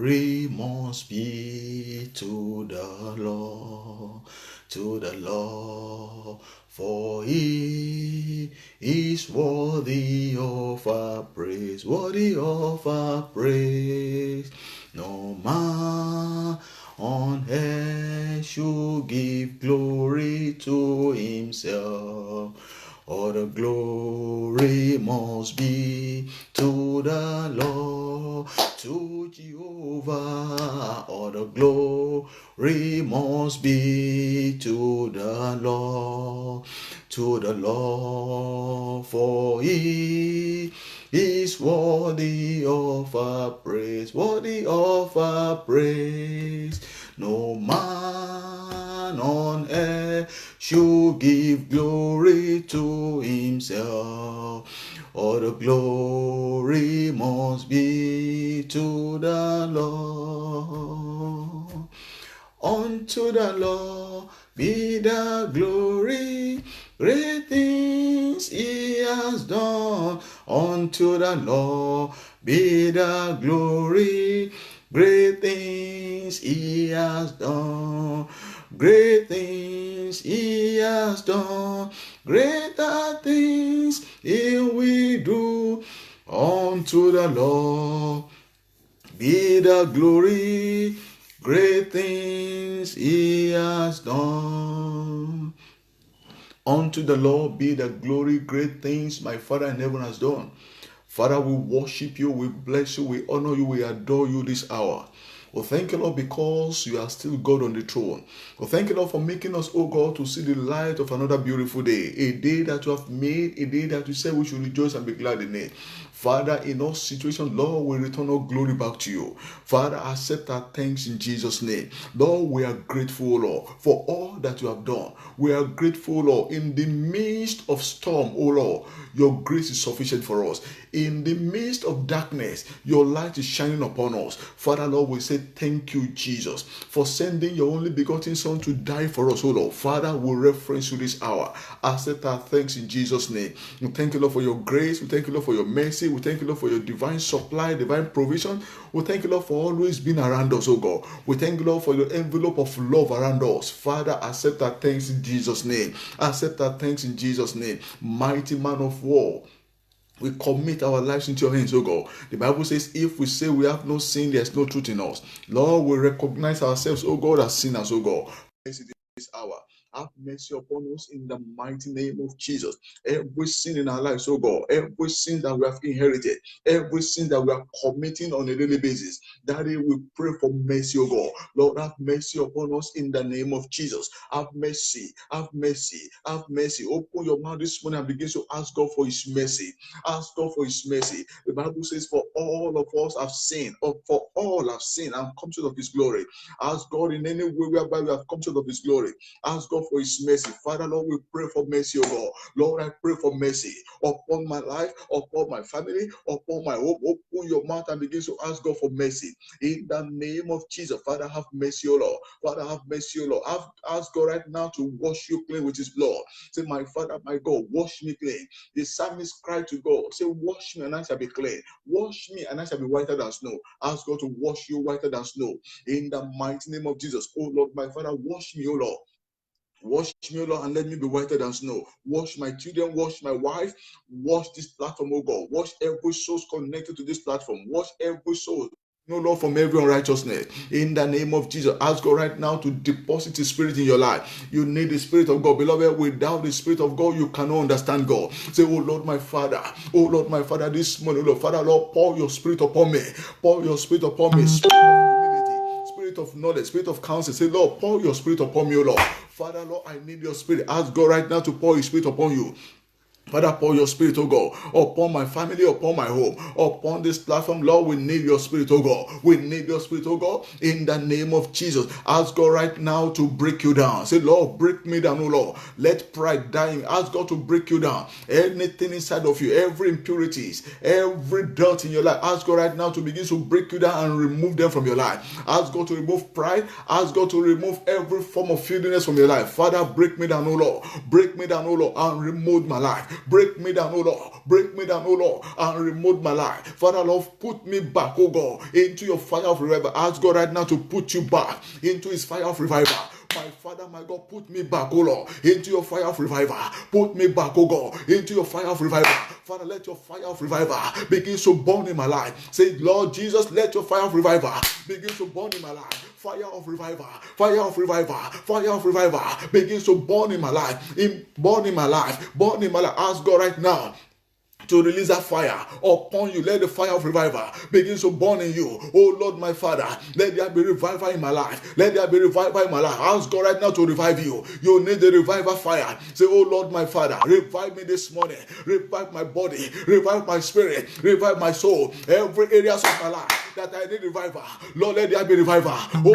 glory must be to the Lord, for He is worthy of our praise, worthy of our praise. No man on earth should give glory to himself. All the glory must be to the Lord, to Jehovah. All the glory must be to the Lord, for He is worthy of our praise, worthy of our praise. No man on earth should give glory to himself. All the glory must be to the Lord. Unto the Lord be the glory, great things He has done. Unto the Lord be the glory, great things He has done. Great things He has done, greater things He will do. Unto the Lord be the glory, great things He has done. Unto the Lord be the glory, great things my Father in heaven has done. Father, we worship you, we bless you, we honor you, we adore you this hour. Well, thank you, Lord, because you are still God on the throne. Well, thank you, Lord, for making us, oh God, to see the light of another beautiful day. A day that you have made, a day that you said we should rejoice and be glad in it. Father, in all situations, Lord, we return all glory back to you. Father, accept our thanks in Jesus' name. Lord, we are grateful, Lord, for all that you have done. We are grateful, Lord, in the midst of storm, oh Lord, your grace is sufficient for us. In the midst of darkness, your light is shining upon us. Father, Lord, we say thank you, Jesus, for sending your only begotten Son to die for us, oh Lord. Father, we reference you this hour. Accept our thanks in Jesus' name. We thank you, Lord, for your grace. We thank you, Lord, for your mercy. We thank you, Lord, for your divine supply, divine provision. We thank you, Lord, for always being around us, oh God. We thank you, Lord, for your envelope of love around us. Father, accept our thanks in Jesus' name. Accept our thanks in Jesus' name. Mighty man of war, we commit our lives into your hands, oh God. The Bible says, if we say we have no sin, there's no truth in us. Lord, we recognize ourselves, oh God, as sinners, oh God. This hour. Have mercy upon us in the mighty name of Jesus. Every sin in our lives, oh God, every sin that we have inherited, every sin that we are committing on a daily basis, Daddy, we pray for mercy, oh God. Lord, have mercy upon us in the name of Jesus. Have mercy, have mercy, have mercy. Open your mouth this morning and begin to ask God for His mercy. Ask God for His mercy. The Bible says, for all of us have sinned, or for all have sinned and come short of His glory. Ask God in any way whereby we have come short of His glory. Ask God for His mercy. Father, Lord, we pray for mercy, oh God. Lord, I pray for mercy upon my life, upon my family, upon my home. Open your mouth and begin to ask God for mercy. In the name of Jesus, Father, have mercy, oh Lord. Father, have mercy, oh Lord. Ask God right now to wash you clean with His blood. Say, my Father, my God, wash me clean. The psalmist cried to God, say, wash me and I shall be clean. Wash me and I shall be whiter than snow. Ask God to wash you whiter than snow. In the mighty name of Jesus, oh Lord, my Father, wash me, oh Lord. Wash me, O Lord, and let me be whiter than snow. Wash my children, wash my wife, wash this platform, oh God. Wash every soul connected to this platform. Wash every soul, no Lord, from every unrighteousness. In the name of Jesus, ask God right now to deposit His Spirit in your life. You need the Spirit of God. Beloved, without the Spirit of God, you cannot understand God. Say, oh Lord, my Father, this morning, Lord, Father, Lord, pour your Spirit upon me. Pour your Spirit upon me. Spirit of humility, Spirit of knowledge, Spirit of counsel. Say, Lord, pour your Spirit upon me, O Lord. Father, Lord, I need your Spirit. Ask God right now to pour His Spirit upon you. Father, pour your Spirit, oh God, upon my family, upon my home, upon this platform. Lord, we need your Spirit, oh God. We need your Spirit, oh God, in the name of Jesus. Ask God right now to break you down. Say, Lord, break me down, oh Lord. Let pride die. Ask God to break you down. Anything inside of you, every impurities, every dirt in your life, ask God right now to begin to break you down and remove them from your life. Ask God to remove pride. Ask God to remove every form of filthiness from your life. Father, break me down, oh Lord. Break me down, oh Lord, and remove my life. Break me down, oh Lord. Break me down, oh Lord, and remold my life. Father, Lord, put me back, oh God, into your fire of revival. Ask God right now to put you back into his fire of revival. My Father, my God, put me back, oh Lord, into your fire of revival. Put me back, oh God, into your fire of revival. Father, let your fire of revival begin to burn in my life. Say, Lord Jesus, let your fire of revival begin to burn in my life. Fire of revival, fire of revival, fire of revival begins to burn in my life. Burn in my life, burn in my life. Ask God right now to release that fire upon you. Let the fire of revival begin to burn in you. Oh Lord, my Father, let there be revival in my life. Let there be revival in my life. Ask God right now to revive you. You need the revival fire. Say, oh Lord, my Father, revive me this morning. Revive my body. Revive my spirit. Revive my soul. Every area of my life that I need revival. Lord, let there be revival. Oh,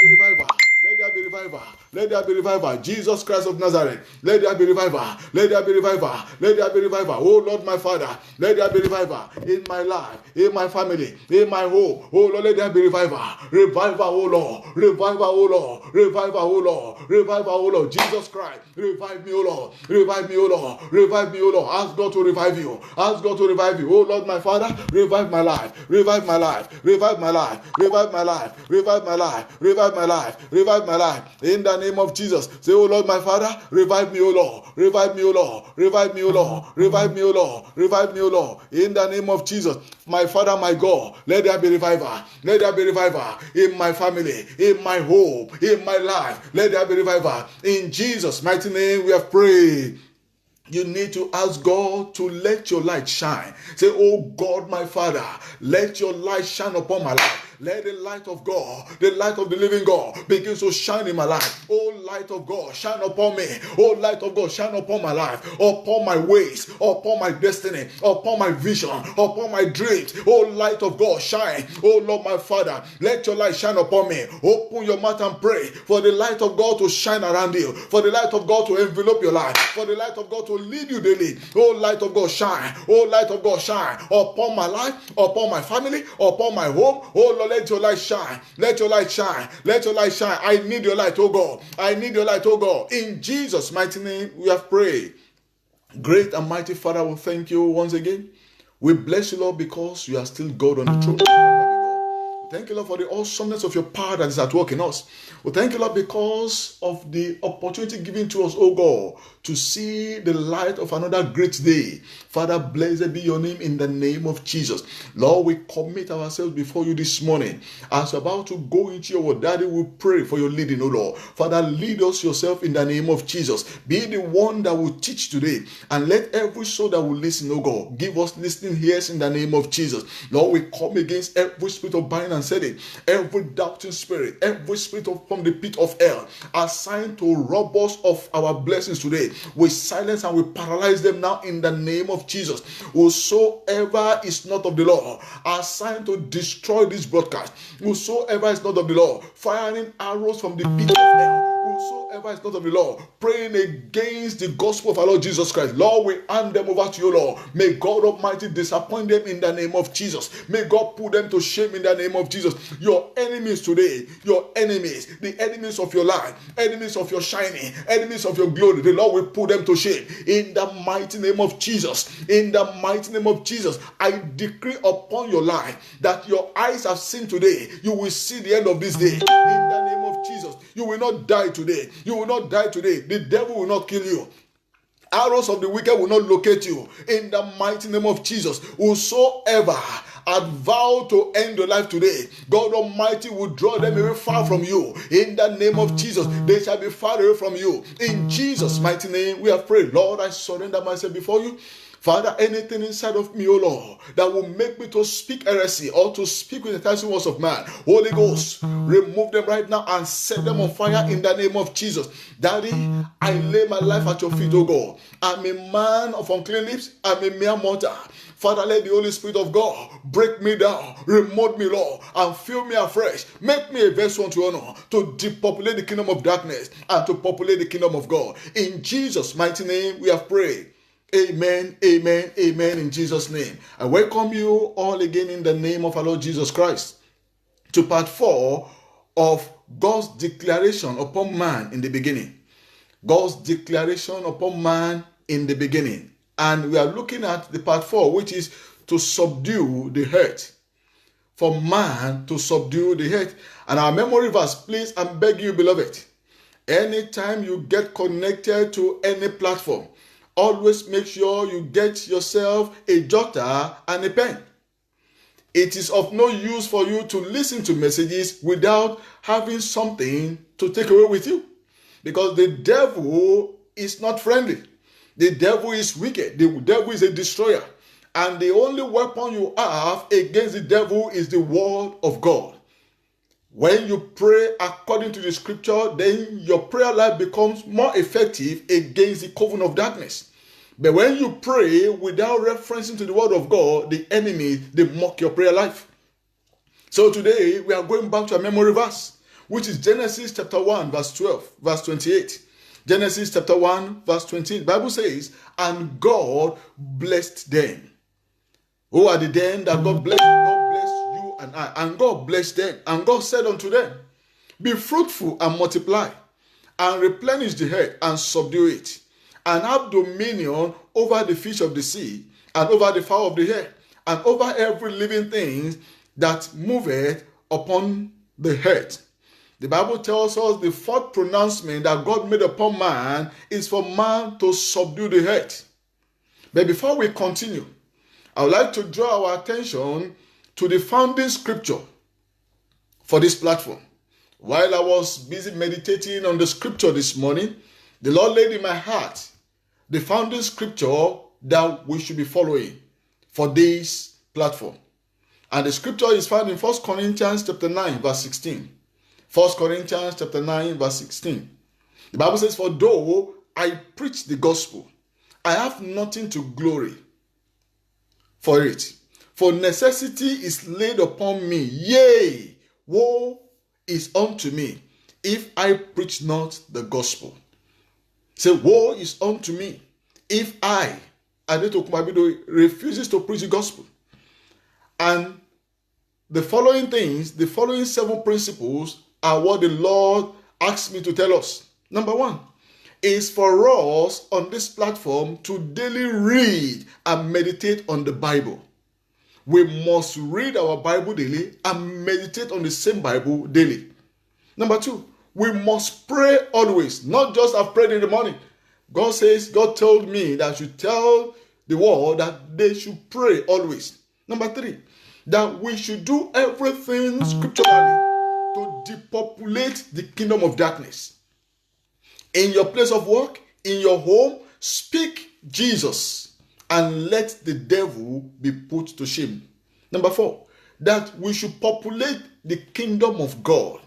revival. Let there be revival. Let there be revival. Jesus Christ of Nazareth. Let there be revival. Let there be revival. Let there be revival. Oh Lord, my Father. Let there be revival in my life, in my family, in my home. Oh Lord, let there be revival. Revival, oh Lord. Revival, oh Lord. Revival, oh Lord. Revival, oh Lord. Jesus Christ. Revive me, oh Lord. Revive me, oh Lord. Revive me, oh Lord. Ask God to revive you. Ask God to revive you. Oh Lord, my Father. Revive my life. Revive my life. Revive my life. Revive my life. Revive my life. Revive my life. Revive my life. In the name of Jesus. Say, oh Lord, my Father, revive me, oh Lord. Revive me, oh Lord. Revive me, oh Lord. Revive me, oh Lord. Revive me, oh Lord. In the name of Jesus. My Father, my God, let there be revival. Let there be revival in my family, in my home, in my life. Let there be revival. In Jesus' mighty name we have prayed. You need to ask God to let your light shine. Say, oh God, my Father, let your light shine upon my life. Let the light of God, the light of the living God, begin to shine in my life. Oh, light of God, shine upon me. Oh, light of God, shine upon my life, upon my ways, upon my destiny, upon my vision, upon my dreams. Oh, light of God, shine. Oh, Lord, my Father, let your light shine upon me. Open your mouth and pray for the light of God to shine around you, for the light of God to envelop your life, for the light of God to lead you daily. Oh, light of God, shine. Oh, light of God, shine upon my life, upon my family, upon my home. Oh, Lord, let your light shine. Let your light shine. Let your light shine. I need your light, oh God. I need your light, oh God. In Jesus' mighty name, we have prayed. Great and mighty Father, we thank you once again. We bless you, Lord, because you are still God on the throne. Thank you, Lord, for the awesomeness of your power that is at work in us. We thank you, Lord, because of the opportunity given to us, oh God, to see the light of another great day. Father, blessed be your name in the name of Jesus. Lord, we commit ourselves before you this morning. As we're about to go into your word, Daddy, we pray for your leading, oh Lord. Father, lead us yourself in the name of Jesus. Be the one that will teach today, and let every soul that will listen, oh God, give us listening ears in the name of Jesus. Lord, we come against every spirit of binding and setting, every doubting spirit, every spirit from the pit of hell assigned to rob us of our blessings today. We silence and we paralyze them now in the name of Jesus. Whosoever is not of the Lord assigned to destroy this broadcast, whosoever is not of the Lord firing arrows from the pit of hell, whosoever is not of the Lord praying against the gospel of our Lord Jesus Christ, Lord, we hand them over to you, Lord. May God Almighty disappoint them in the name of Jesus. May God put them to shame in the name of Jesus. Your enemies today, your enemies, the enemies of your life, enemies of your shining, enemies of your glory, the Lord will put them to shame in the mighty name of Jesus. In the mighty name of Jesus, I decree upon your life that your eyes have seen today, you will see the end of this day. In the name of Jesus, you will not die today. You will not die today. The devil will not kill you. Arrows of the wicked will not locate you. In the mighty name of Jesus, whosoever had vowed to end your life today, God Almighty will draw them away far from you. In the name of Jesus, they shall be far away from you. In Jesus' mighty name, we have prayed. Lord, I surrender myself before you. Father, anything inside of me, oh Lord, that will make me to speak heresy or to speak with the enticing words of man, Holy Ghost, remove them right now and set them on fire in the name of Jesus. Daddy, I lay my life at your feet, oh God. I'm a man of unclean lips. I'm a mere mortal. Father, let the Holy Spirit of God break me down, remold me, Lord, and fill me afresh. Make me a vessel unto honor to depopulate the kingdom of darkness and to populate the kingdom of God. In Jesus' mighty name, we have prayed. Amen, amen, amen, in Jesus' name. I welcome you all again in the name of our Lord Jesus Christ to part 4 of God's declaration upon man in the beginning. God's declaration upon man in the beginning. And we are looking at the part 4, which is to subdue the earth. For man to subdue the earth. And our memory verse, please, I'm begging you, beloved, anytime you get connected to any platform, always make sure you get yourself a jotter and a pen. It is of no use for you to listen to messages without having something to take away with you. Because the devil is not friendly. The devil is wicked. The devil is a destroyer. And the only weapon you have against the devil is the word of God. When you pray according to the scripture, then your prayer life becomes more effective against the coven of darkness. But when you pray without referencing to the word of God, the enemy, they mock your prayer life. So today we are going back to a memory verse, which is Genesis chapter 1, verse 12, verse 28. Genesis chapter 1, verse 28. The Bible says, and God blessed them. Who are the them that God blessed? God blessed you and I. And God blessed them. And God said unto them, be fruitful and multiply, and replenish the earth and subdue it, and have dominion over the fish of the sea, and over the fowl of the air, and over every living thing that moveth upon the earth. The Bible tells us the fourth pronouncement that God made upon man is for man to subdue the earth. But before we continue, I would like to draw our attention to the founding scripture for this platform. While I was busy meditating on the scripture this morning, the Lord laid in my heart the founding scripture that we should be following for this platform. And the scripture is found in 1 Corinthians chapter 9, verse 16. 1 Corinthians chapter 9, verse 16. The Bible says, for though I preach the gospel, I have nothing to glory for it. For necessity is laid upon me. Yea, woe is unto me if I preach not the gospel. Say, woe is unto me if I refuses to preach the gospel. And the following things, the following 7 principles are what the Lord asked me to tell us. Number 1 is for us on this platform to daily read and meditate on the Bible. We must read our Bible daily and meditate on the same Bible daily. Number 2, we must pray always, not just have prayed in the morning. God says, God told me that I should tell the world that they should pray always. Number 3, that we should do everything scripturally to depopulate the kingdom of darkness. In your place of work, in your home, speak Jesus and let the devil be put to shame. Number 4, that we should populate the kingdom of God.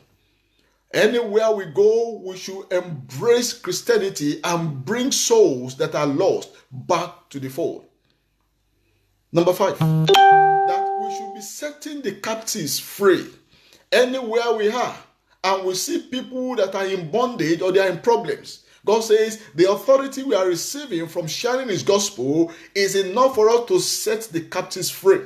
Anywhere we go, we should embrace Christianity and bring souls that are lost back to the fold. Number 5, that we should be setting the captives free. Anywhere we are, and we see people that are in bondage or they are in problems, God says the authority we are receiving from sharing His gospel is enough for us to set the captives free.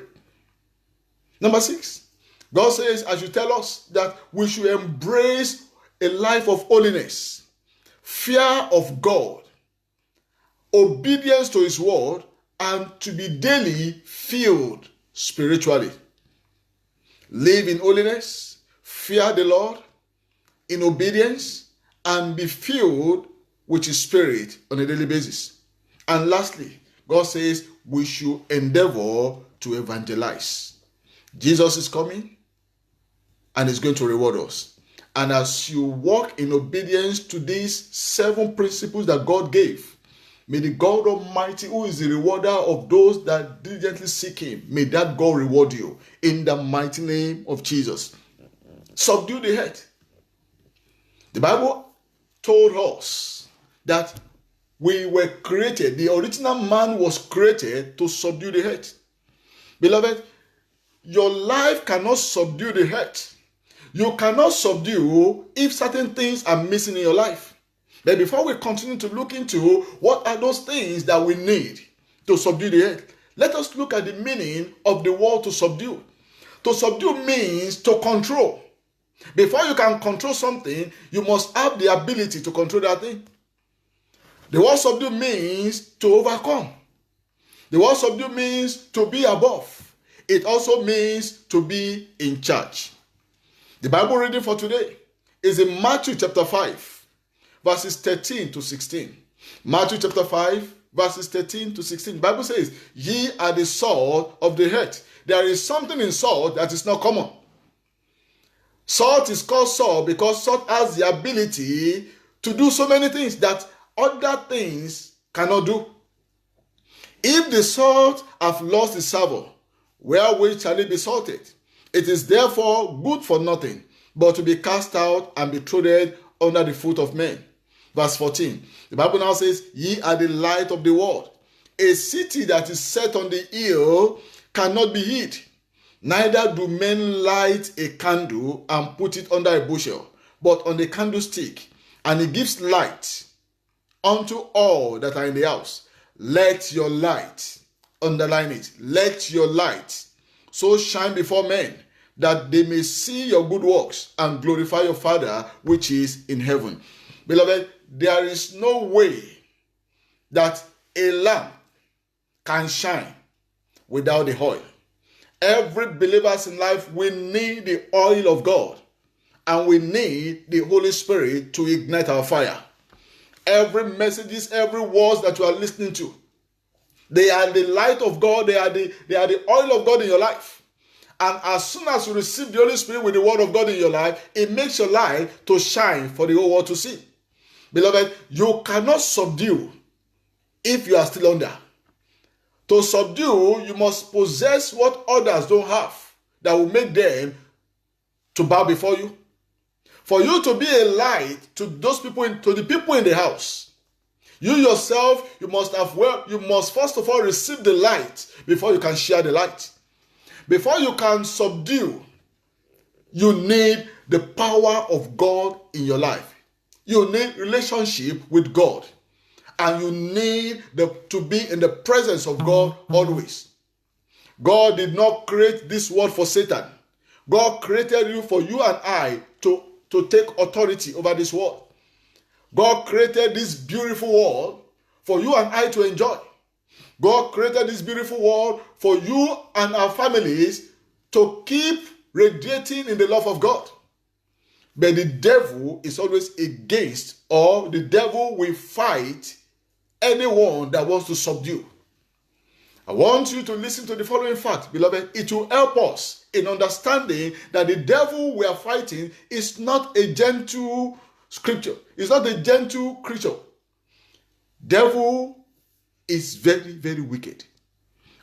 Number 6, God says, as you tell us, that we should embrace a life of holiness, fear of God, obedience to His word, and to be daily filled spiritually. Live in holiness, fear the Lord, in obedience, and be filled with His Spirit on a daily basis. And lastly, God says we should endeavor to evangelize. Jesus is coming and is going to reward us. And as you walk in obedience to these 7 principles that God gave, may the God Almighty, who is the rewarder of those that diligently seek Him, may that God reward you in the mighty name of Jesus. Subdue the earth. The Bible told us that we were created, the original man was created to subdue the earth. Beloved, your life cannot subdue the earth. You cannot subdue if certain things are missing in your life. But before we continue to look into what are those things that we need to subdue the earth, let us look at the meaning of the word to subdue. To subdue means to control. Before you can control something, you must have the ability to control that thing. The word subdue means to overcome. The word subdue means to be above. It also means to be in charge. The Bible reading for today is in Matthew chapter 5, verses 13 to 16. Matthew chapter 5, verses 13 to 16. The Bible says, ye are the salt of the earth. There is something in salt that is not common. Salt is called salt because salt has the ability to do so many things that other things cannot do. If the salt have lost its savour, wherewith shall it be salted? It is therefore good for nothing, but to be cast out and be trodden under the foot of men. Verse 14. The Bible now says, ye are the light of the world. A city that is set on the hill cannot be hid. Neither do men light a candle and put it under a bushel, but on the candlestick, and it gives light unto all that are in the house. Let your light, underline it, let your light so shine before men, that they may see your good works and glorify your Father which is in heaven. Beloved, there is no way that a lamp can shine without the oil. Every believer in life, we need the oil of God, and we need the Holy Spirit to ignite our fire. Every messages, every words that you are listening to, they are the light of God, they are the oil of God in your life. And as soon as you receive the Holy Spirit with the word of God in your life, it makes your light to shine for the whole world to see. Beloved, you cannot subdue if you are still under. To subdue, you must possess what others don't have that will make them to bow before you. For you to be a light to those people, to the people in the house, you yourself, you must first of all receive the light before you can share the light. Before you can subdue, you need the power of God in your life. You need relationship with God. And you need to be in the presence of God always. God did not create this world for Satan. God created you for you and I to take authority over this world. God created this beautiful world for you and I to enjoy. God created this beautiful world for you and our families to keep radiating in the love of God. But the devil is always against, or the devil will fight anyone that wants to subdue. I want you to listen to the following fact, beloved. It will help us in understanding that the devil we are fighting is not a gentle scripture. It's not a gentle creature. Devil is very, very wicked.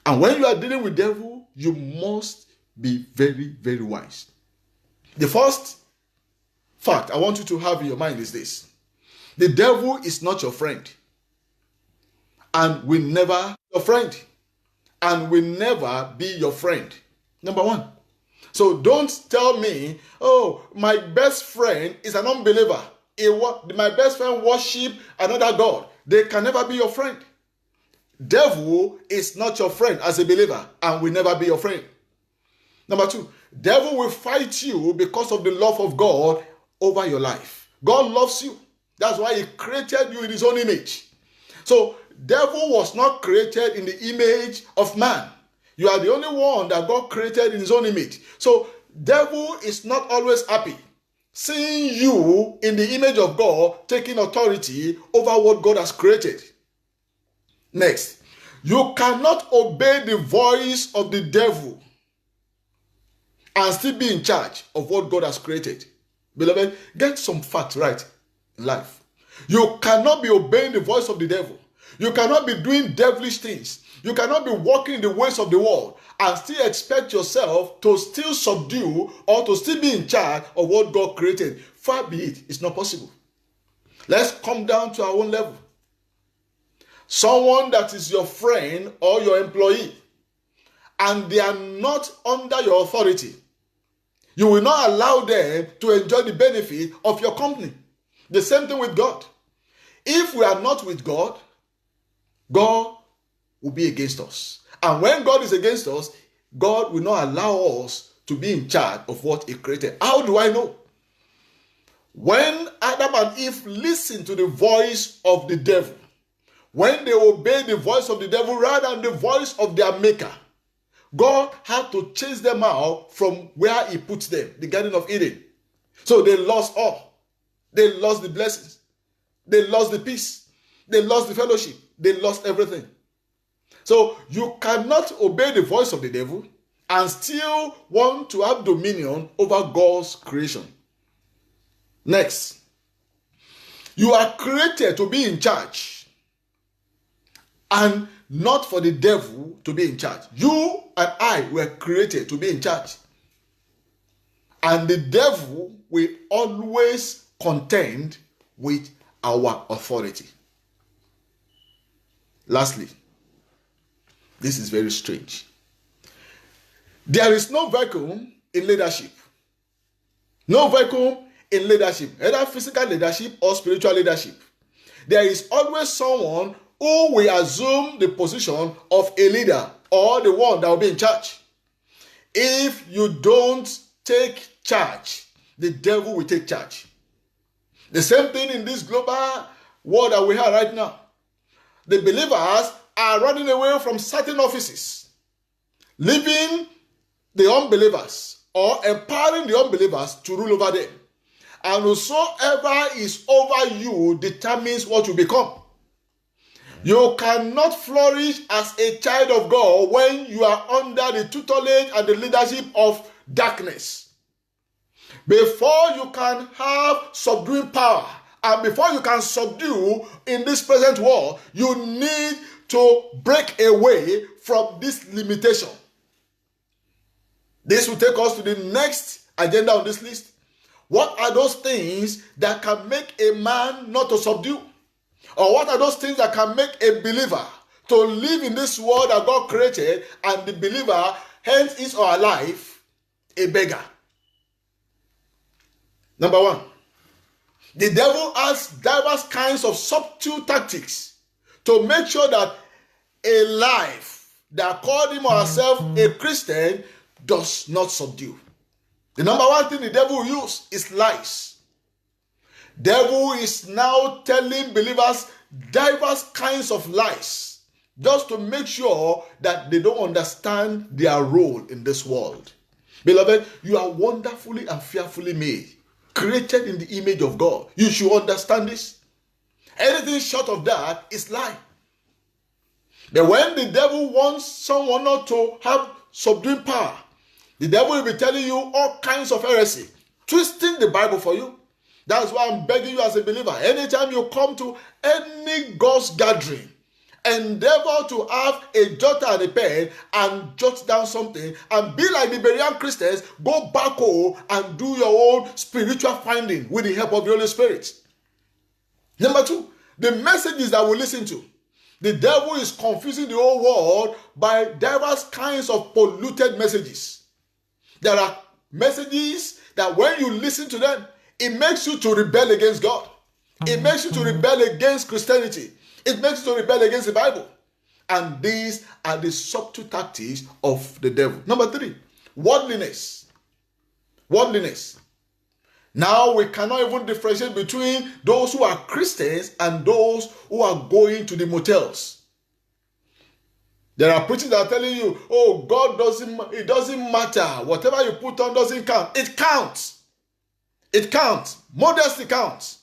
And when you are dealing with devil, you must be very, very wise. The first fact I want you to have in your mind is this. The devil is not your friend. And will never be your friend. And will never be your friend. Number one. So don't tell me, oh, my best friend is an unbeliever. My best friend worship another God. They can never be your friend. Devil is not your friend as a believer and will never be your friend. Number two, devil will fight you because of the love of God over your life. God loves you. That's why he created you in his own image. So, devil was not created in the image of man. You are the only one that God created in his own image. So, devil is not always happy seeing you in the image of God taking authority over what God has created. Next, you cannot obey the voice of the devil and still be in charge of what God has created. Beloved, get some facts right in life. You cannot be obeying the voice of the devil. You cannot be doing devilish things. You cannot be walking in the ways of the world and still expect yourself to still subdue or to still be in charge of what God created. Far be it. It's not possible. Let's come down to our own level. Someone that is your friend or your employee and they are not under your authority, you will not allow them to enjoy the benefit of your company. The same thing with God. If we are not with God, God will be against us. And when God is against us, God will not allow us to be in charge of what he created. How do I know? When Adam and Eve listened to the voice of the devil, when they obeyed the voice of the devil rather than the voice of their maker, God had to chase them out from where he put them, the Garden of Eden. So they lost all. They lost the blessings. They lost the peace. They lost the fellowship. They lost everything. So you cannot obey the voice of the devil and still want to have dominion over God's creation. Next, you are created to be in charge and not for the devil to be in charge. You and I were created to be in charge. And the devil will always contend with our authority. Lastly, this is very strange. There is no vacuum in leadership. No vacuum in leadership, either physical leadership or spiritual leadership. There is always someone who will assume the position of a leader or the one that will be in charge. If you don't take charge, the devil will take charge. The same thing in this global world that we have right now. The believers are running away from certain offices, leaving the unbelievers or empowering the unbelievers to rule over them. And whosoever is over you determines what you become. You cannot flourish as a child of God when you are under the tutelage and the leadership of darkness. Before you can have subduing power, and before you can subdue in this present world, you need to break away from this limitation. This will take us to the next agenda on this list. What are those things that can make a man not to subdue? Or what are those things that can make a believer to live in this world that God created and the believer, hence his or her life, a beggar? Number one, the devil has diverse kinds of subtle tactics to make sure that a life that called him or herself a Christian does not subdue. The number one thing the devil will use is lies. Devil is now telling believers diverse kinds of lies just to make sure that they don't understand their role in this world. Beloved, you are wonderfully and fearfully made, created in the image of God. You should understand this. Anything short of that is lie. But when the devil wants someone not to have subduing power, the devil will be telling you all kinds of heresy, twisting the Bible for you. That's why I'm begging you as a believer, anytime you come to any God's gathering, endeavor to have a jotter and a pen and jot down something and be like the Berean Christians, go back home and do your own spiritual finding with the help of the Holy Spirit. Number two, the messages that we listen to. The devil is confusing the whole world by diverse kinds of polluted messages. There are messages that when you listen to them, it makes you to rebel against God. It makes you to rebel against Christianity. It makes you to rebel against the Bible. And these are the subtle tactics of the devil. Number three, worldliness. Worldliness. Now we cannot even differentiate between those who are Christians and those who are going to the motels. There are preachers that are telling you, oh, it doesn't matter. Whatever you put on doesn't count. It counts. It counts. Modesty counts.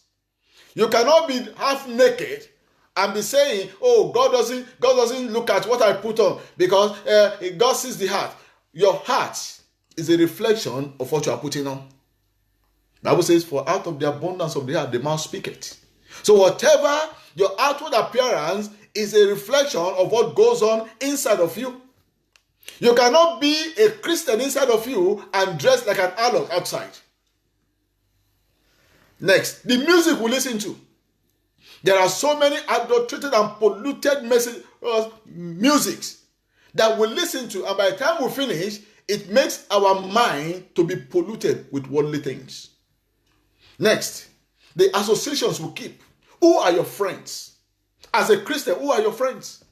You cannot be half naked and be saying, oh, God doesn't look at what I put on because God sees the heart. Your heart is a reflection of what you are putting on. The Bible says, for out of the abundance of the heart, the mouth speaketh. So whatever your outward appearance is a reflection of what goes on inside of you. You cannot be a Christian inside of you and dress like an harlot outside. Next, the music we listen to. There are so many adulterated and polluted musics that we listen to, and by the time we finish, it makes our mind to be polluted with worldly things. Next, the associations we keep. Who are your friends? As a Christian, who are your friends?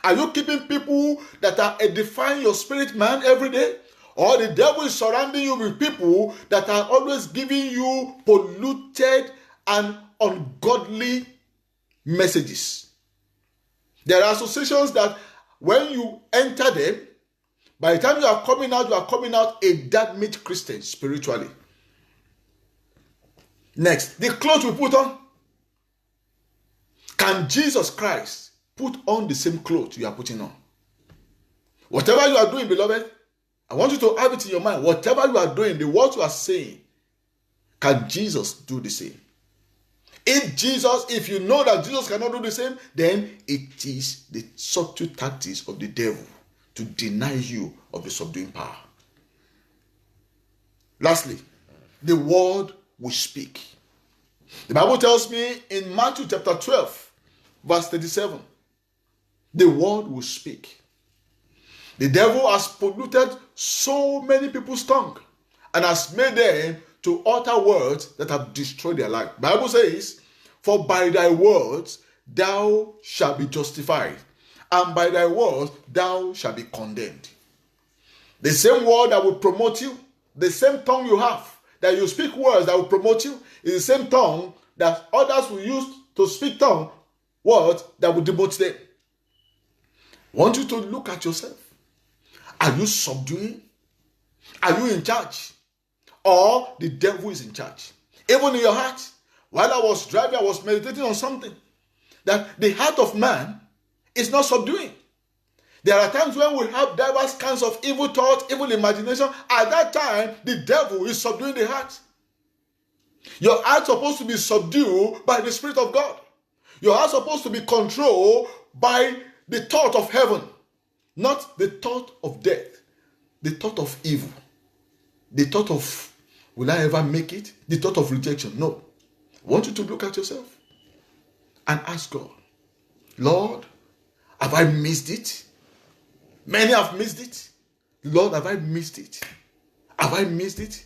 Are you keeping people that are edifying your spirit man every day? Or the devil is surrounding you with people that are always giving you polluted and ungodly messages? There are associations that when you enter them, by the time you are coming out a damaged Christian spiritually. Next, the clothes we put on. Can Jesus Christ put on the same clothes you are putting on? Whatever you are doing, beloved, I want you to have it in your mind. Whatever you are doing, the words you are saying, can Jesus do the same? If you know that Jesus cannot do the same, then it is the subtle tactics of the devil to deny you of the subduing power. Lastly, the word we speak. The Bible tells me in Matthew chapter 12, verse 37, the word we speak. The devil has polluted so many people's tongue and has made them to utter words that have destroyed their life. The Bible says, for by thy words thou shalt be justified, and by thy words thou shalt be condemned. The same word that will promote you, the same tongue you have, that you speak words that will promote you, is the same tongue that others will use to speak words that will demote them. I want you to look at yourself. Are you subduing? Are you in charge? Or the devil is in charge? Even in your heart, while I was driving, I was meditating on something. That the heart of man is not subduing. There are times when we have diverse kinds of evil thoughts, evil imagination. At that time, the devil is subduing the heart. Your heart is supposed to be subdued by the Spirit of God. Your heart is supposed to be controlled by the thought of heaven, not the thought of death, the thought of evil, the thought of, will I ever make it? The thought of rejection. No. I want you to look at yourself and ask God, Lord, have I missed it? Many have missed it. Lord, have I missed it? Have I missed it?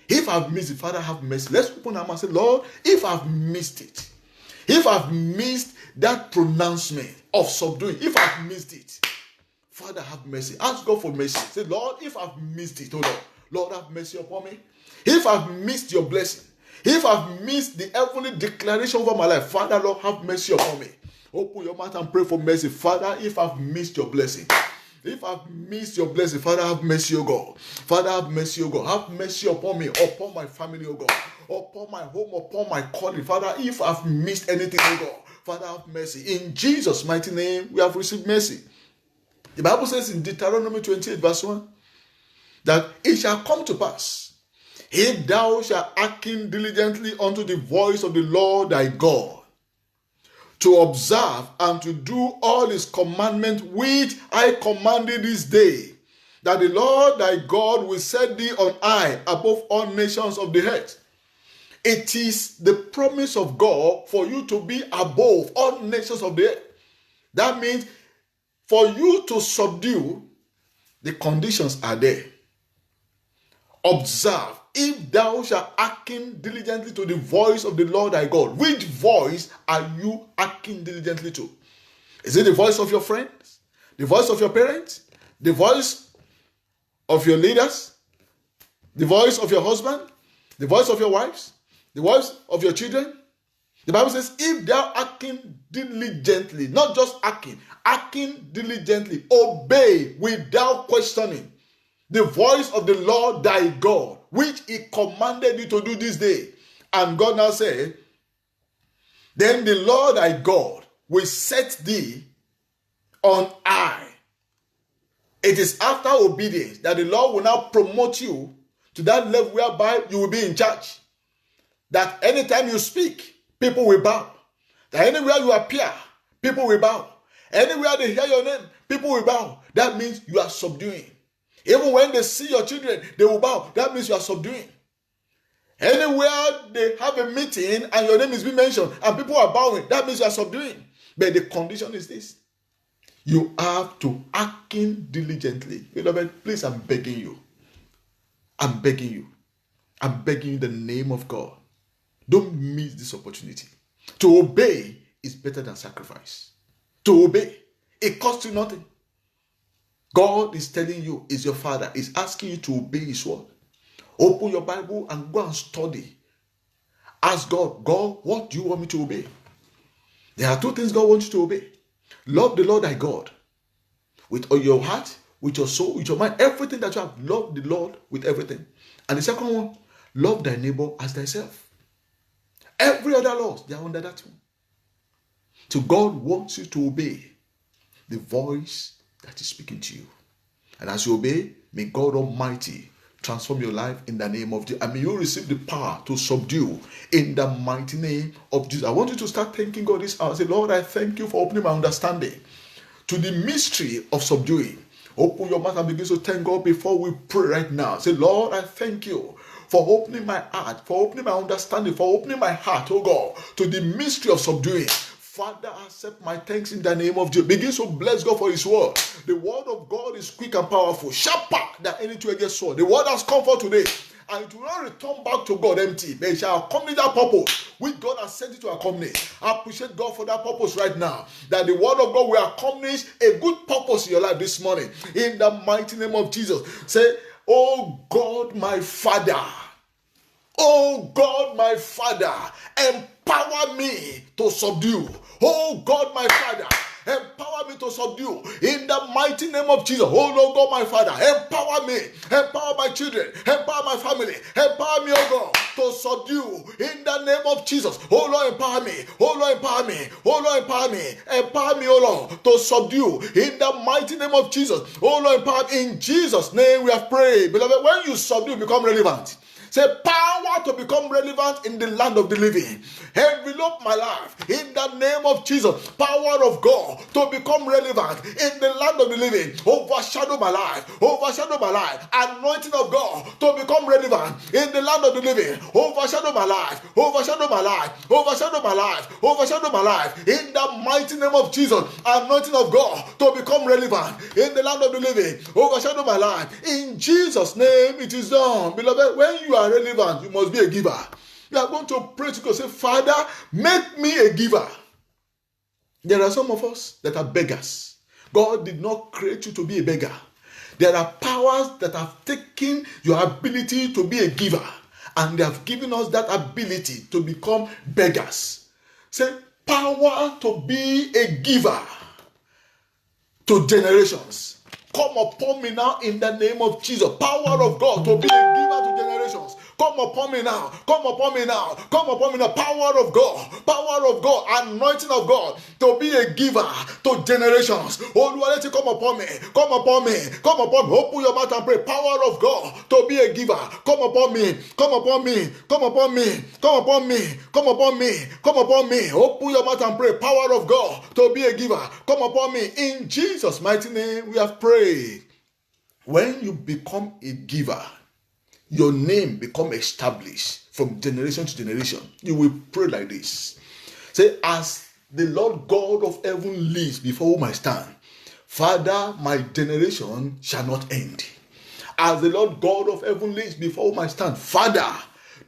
If I've missed it, Father, have mercy. Let's open our mouth and say, Lord, if I've missed it, if I've missed that pronouncement of subduing, if I've missed it, Father, have mercy. Ask God for mercy. Say, Lord, if I've missed it, oh Lord, Lord, have mercy upon me. If I've missed your blessing, if I've missed the heavenly declaration over my life, Father, Lord, have mercy upon me. Open your mouth and pray for mercy. Father, if I've missed your blessing, if I've missed your blessing, Father, have mercy, O God. Father, have mercy, O God. Have mercy upon me, upon my family, O God. Upon my home, upon my calling. Father, if I've missed anything, O God, Father, have mercy. In Jesus' mighty name, we have received mercy. The Bible says in Deuteronomy 28, verse 1, that it shall come to pass, if thou shalt hearken diligently unto the voice of the Lord thy God, to observe and to do all his commandments which I commanded this day, that the Lord thy God will set thee on high above all nations of the earth. It is the promise of God for you to be above all nations of the earth. That means for you to subdue, the conditions are there. Observe, if thou shalt hearken diligently to the voice of the Lord thy God. Which voice are you hearkening diligently to? Is it the voice of your friends? The voice of your parents? The voice of your leaders? The voice of your husband? The voice of your wives? The voice of your children? The Bible says, if thou hearken diligently, not just hearken diligently, obey without questioning the voice of the Lord thy God, which he commanded you to do this day. And God now said, then the Lord thy God will set thee on high. It is after obedience that the Lord will now promote you to that level whereby you will be in charge. That anytime you speak, people will bow. That anywhere you appear, people will bow. Anywhere they hear your name, people will bow. That means you are subduing. Even when they see your children, they will bow. That means you are subduing. Anywhere they have a meeting and your name is being mentioned and people are bowing, that means you are subduing. But the condition is this. You have to hearken diligently. Beloved, please, I'm begging you. I'm begging you. I'm begging you in the name of God. Don't miss this opportunity. To obey is better than sacrifice. To obey, it costs you nothing. God is telling you, is your Father, is asking you to obey his word. Open your Bible and go and study. Ask God, God, what do you want me to obey? There are two things God wants you to obey. Love the Lord thy God with all your heart, with your soul, with your mind, everything that you have. Love the Lord with everything. And the second one, love thy neighbor as thyself. Every other laws, they are under that one. So God wants you to obey the voice that is speaking to you. And as you obey, may God Almighty transform your life in the name of Jesus. And may you receive the power to subdue in the mighty name of Jesus. I want you to start thanking God this hour. Say, Lord, I thank you for opening my understanding to the mystery of subduing. Open your mouth and begin to thank God before we pray right now. Say, Lord, I thank you for opening my heart, for opening my understanding, for opening my heart, oh God, to the mystery of subduing. Father, accept my thanks in the name of Jesus. Begin to bless God for his word. The word of God is quick and powerful, sharper than any two-edged sword. The word has come for today, and it will not return back to God empty, but it shall accomplish that purpose which God has sent it to accomplish. I appreciate God for that purpose right now, that the word of God will accomplish a good purpose in your life this morning. In the mighty name of Jesus. Say, oh God, my Father. Oh God, my Father, empower me to subdue. Oh God, my Father, empower me to subdue. In the mighty name of Jesus. Oh Lord God, my Father, empower me. Empower my children. Empower my family. Empower me, oh God, to subdue. In the name of Jesus. Oh Lord, empower me. Oh Lord, empower me. Oh Lord, empower me. Empower me, oh Lord, to subdue. In the mighty name of Jesus. Oh Lord, empower me. In Jesus' name we have prayed. Beloved, when you subdue, become relevant. Say, power to become relevant in the land of the living. Envelope my life in the name of Jesus. Power of God to become relevant in the land of the living. Overshadow my life. Overshadow my life. Anointing of God to become relevant in the land of the living. Overshadow my life. Overshadow my life. Overshadow my life. Overshadow my life. In the mighty name of Jesus. Anointing of God to become relevant in the land of the living. Overshadow my life. In Jesus' name it is done. Beloved, when you are relevant, you must be a giver. You are going to pray to God, say, Father, make me a giver. There are some of us that are beggars. God did not create you to be a beggar. There are powers that have taken your ability to be a giver, and they have given us that ability to become beggars. Say, power to be a giver to generations. Come upon me now in the name of Jesus. Power of God to be a giver to generations. Come upon me now. Come upon me now. Come upon me now. Power of God. Power of God. Anointing of God to be a giver to generations. Oh Lord, let it come upon me. Come upon me. Come upon me. Open your mouth and pray. Power of God to be a giver. Come upon me. Come upon me. Come upon me. Come upon me. Come upon me. Come upon me. Open your mouth and pray. Power of God to be a giver. Come upon me. In Jesus' mighty name we have prayed. When you become a giver, your name become established from generation to generation. You will pray like this. Say, as the Lord God of heaven lives before whom I stand, Father, my generation shall not end. As the Lord God of heaven lives before whom I stand, Father,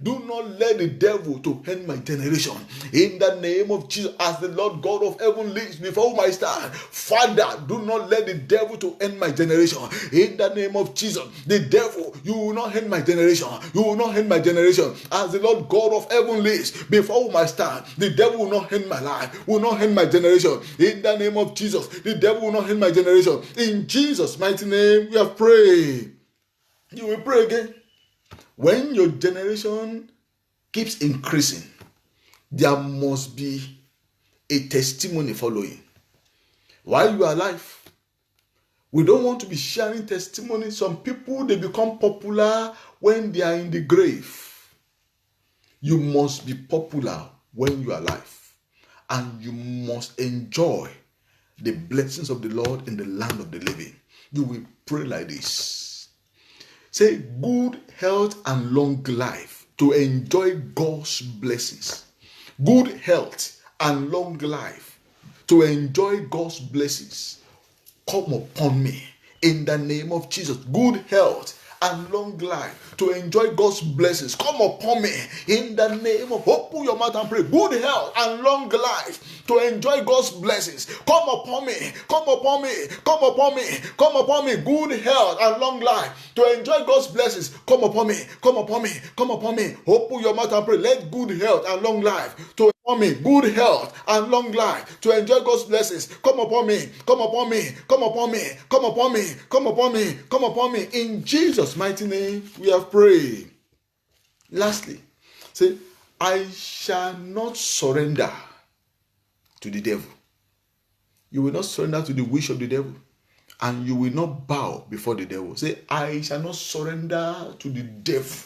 do not let the devil to end my generation. In the name of Jesus, as the Lord God of heaven lives before whom I stand, Father, do not let the devil to end my generation. In the name of Jesus, the devil, you will not end my generation. You will not end my generation. As the Lord God of heaven lives before whom I stand, the devil will not end my life, will not end my generation. In the name of Jesus, the devil will not end my generation. In Jesus' mighty name, we have prayed. You will pray again. When your generation keeps increasing, there must be a testimony following. While you are alive, we don't want to be sharing testimony. Some people, they become popular when they are in the grave. You must be popular when you are alive, and you must enjoy the blessings of the Lord in the land of the living. You will pray like this. Say, good health and long life to enjoy God's blessings. Good health and long life to enjoy God's blessings. Come upon me in the name of Jesus. Good health and long life to enjoy God's blessings. Come upon me in the name of, open your mouth and pray. Good health and long life to enjoy God's blessings. Come upon me. Come upon me. Come upon me. Come upon me. Good health and long life to enjoy God's blessings. Come upon me. Come upon me. Come upon me. Open your mouth and pray. Let good health and long life to upon me good health and long life to enjoy God's blessings. Come upon me, come upon me, come upon me, come upon me, come upon me, come upon me. In Jesus' mighty name, we have prayed. Lastly, say, I shall not surrender to the devil. You will not surrender to the wish of the devil, and you will not bow before the devil. Say, I shall not surrender to the devil.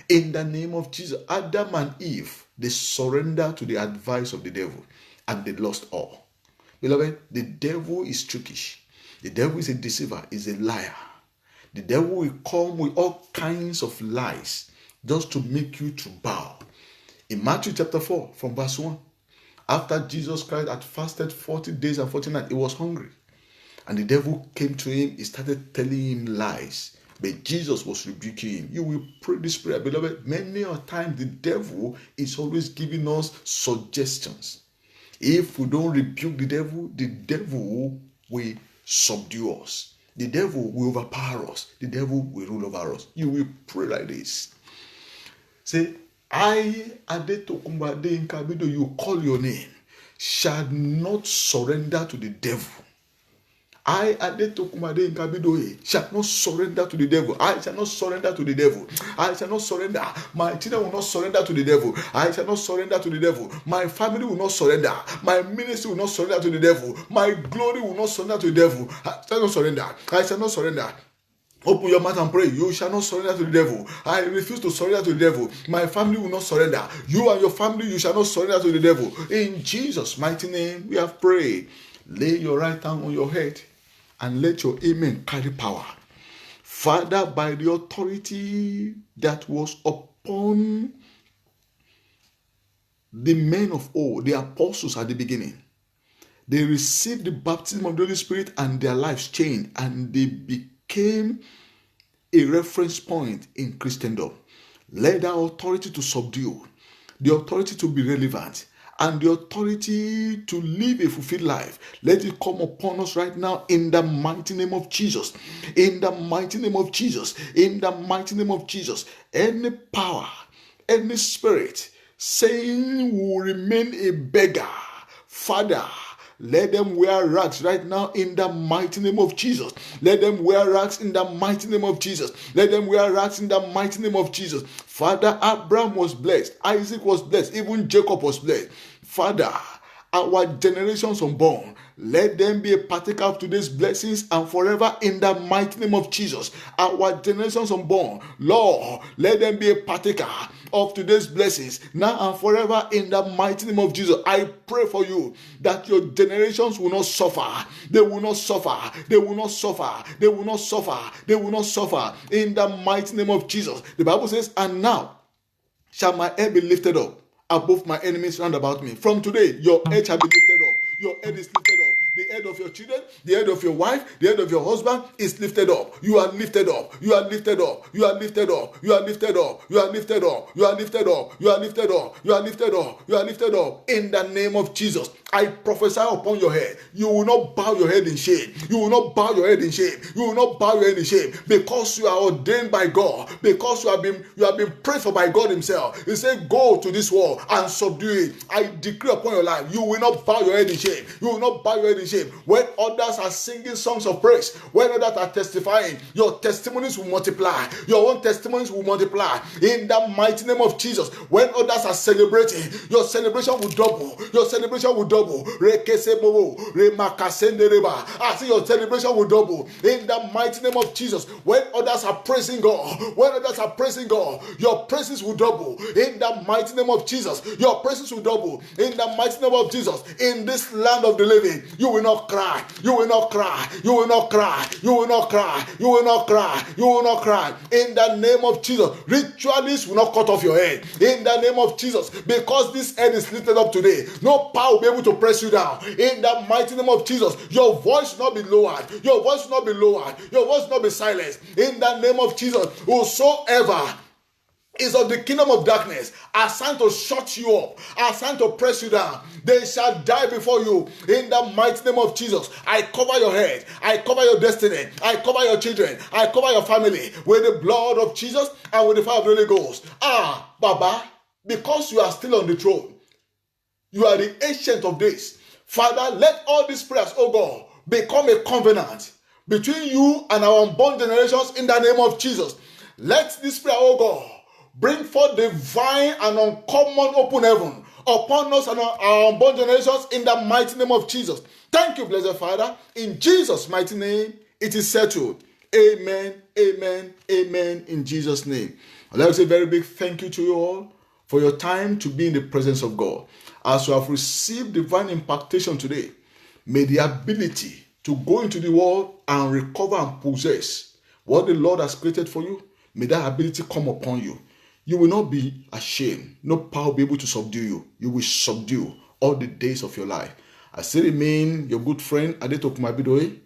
In the name of Jesus, Adam and Eve, they surrendered to the advice of the devil, and they lost all. Beloved, the devil is trickish. The devil is a deceiver, is a liar. The devil will come with all kinds of lies just to make you to bow. In Matthew chapter 4, from verse 1, after Jesus Christ had fasted 40 days and 40 nights, he was hungry. And the devil came to him, he started telling him lies. But Jesus was rebuking him. You will pray this prayer, beloved. Many a time the devil is always giving us suggestions. If we don't rebuke the devil will subdue us. The devil will overpower us. The devil will rule over us. You will pray like this. Say, I, Adetokunbo Adeyinka, you call your name, shall not surrender to the devil. I, Adetokunbo Adeyinka, shall not surrender to the devil. I shall not surrender to the devil. I shall not surrender. My children will not surrender to the devil. I shall not surrender to the devil. My family will not surrender. My ministry will not surrender to the devil. My glory will not surrender to the devil. I shall not surrender. I shall not surrender. Open your mouth and pray. You shall not surrender to the devil. I refuse to surrender to the devil. My family will not surrender. You and your family, you shall not surrender to the devil. In Jesus' mighty name, we have prayed. Lay your right hand on your head and let your amen carry power. Father, by the authority that was upon the men of old, the apostles at the beginning, they received the baptism of the Holy Spirit and their lives changed, and they became a reference point in Christendom. Let that authority to subdue, the authority to be relevant, and the authority to live a fulfilled life, let it come upon us right now in the mighty name of Jesus. In the mighty name of Jesus. In the mighty name of Jesus. Any power, any spirit saying we will remain a beggar, Father, let them wear rags right now in the mighty name of Jesus. Let them wear rags in the mighty name of Jesus. Let them wear rags in the mighty name of Jesus. Father, Abraham was blessed. Isaac was blessed. Even Jacob was blessed. Father, our generations unborn, let them be a partaker of today's blessings and forever in the mighty name of Jesus. Our generations unborn, Lord, let them be a partaker of today's blessings now and forever in the mighty name of Jesus. I pray for you that your generations will not suffer. They will not suffer. They will not suffer. They will not suffer. They will not suffer in the mighty name of Jesus. The Bible says, and now shall my head be lifted up above my enemies round about me. From today, your head shall be lifted up. Your head is lifted up. The head of your children, the head of your wife, the head of your husband is lifted up. You are lifted up. You are lifted up. You are lifted up. You are lifted up. You are lifted up. You are lifted up. You are lifted up. You are lifted up. You are lifted up. In the name of Jesus, I prophesy upon your head. You will not bow your head in shame. You will not bow your head in shame. You will not bow your head in shame because you are ordained by God. Because you have been prayed for by God Himself. He said, "Go to this war and subdue it." I decree upon your life, you will not bow your head in shame. You will not bow your head in shame. When others are singing songs of praise, when others are testifying, your testimonies will multiply. Your own testimonies will multiply in the mighty name of Jesus. When others are celebrating, your celebration will double. Your celebration will double. I see your celebration will double in the mighty name of Jesus. When others are praising God, when others are praising God, your praises will double in the mighty name of Jesus. Your praises will double in the mighty name of Jesus. In this land of the living, you will not cry. You will not cry. You will not cry. You will not cry. You will not cry. You will not cry. In the name of Jesus, ritualists will not cut off your head. In the name of Jesus, because this head is lifted up today, no power will be able to press you down. In the mighty name of Jesus, your voice will not be lowered. Your voice will not be lowered. Your voice will not be silenced. In the name of Jesus, whosoever is of the kingdom of darkness, assigned to shut you up, assigned to press you down, they shall die before you. In the mighty name of Jesus, I cover your head, I cover your destiny, I cover your children, I cover your family with the blood of Jesus and with the fire of the Holy Ghost. Baba, because you are still on the throne, You are the ancient of days. Father, let all these prayers, oh God, become a covenant between you and our unborn generations in the name of Jesus. Let this prayer, oh God, bring forth divine and uncommon open heaven upon us and our unborn generations in the mighty name of Jesus. Thank you, blessed Father. In Jesus' mighty name, it is settled. Amen, amen, amen, in Jesus' name. I'd like to say a very big thank you to you all for your time to be in the presence of God. As you have received divine impartation today, may the ability to go into the world and recover and possess what the Lord has created for you, may that ability come upon you. You will not be ashamed. No power will be able to subdue you. You will subdue all the days of your life. I still remain your good friend, Adetokunbo Abidoye.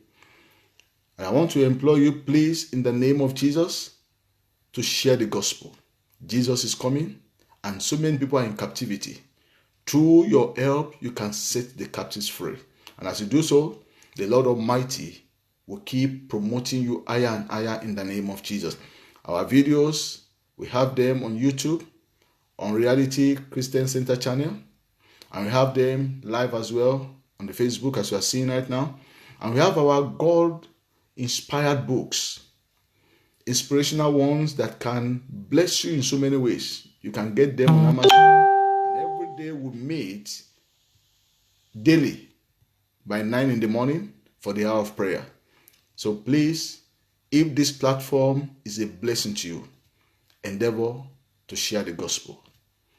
And I want to implore you, please, in the name of Jesus, to share the gospel. Jesus is coming, and so many people are in captivity. Through your help, you can set the captives free. And as you do so, the Lord Almighty will keep promoting you higher and higher in the name of Jesus. Our videos, we have them on YouTube, on Reality Christian Center channel, and we have them live as well on the Facebook as you are seeing right now. And we have our God-inspired books, inspirational ones that can bless you in so many ways. You can get them on Amazon. And every day we meet daily by 9 in the morning for the hour of prayer. So please, if this platform is a blessing to you, endeavor to share the gospel.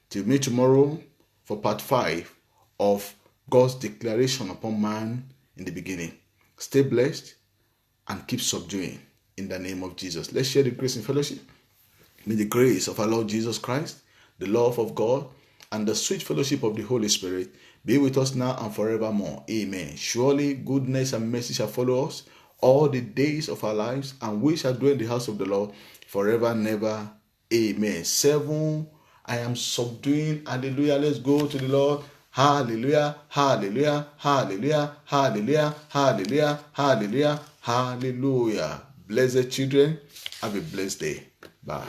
Till meet tomorrow for part 5 of God's declaration upon man in the beginning. Stay blessed and keep subduing in the name of Jesus. Let's share the grace and fellowship. May the grace of our Lord Jesus Christ, the love of God, and the sweet fellowship of the Holy Spirit be with us now and forevermore. Amen. Surely goodness and mercy shall follow us all the days of our lives, and we shall dwell in the house of the Lord forever and ever. Amen. 7. I am subduing. Hallelujah. Let's go to the Lord. Hallelujah. Hallelujah. Hallelujah. Hallelujah. Hallelujah. Hallelujah. Hallelujah. Blessed children, have a blessed day. Bye.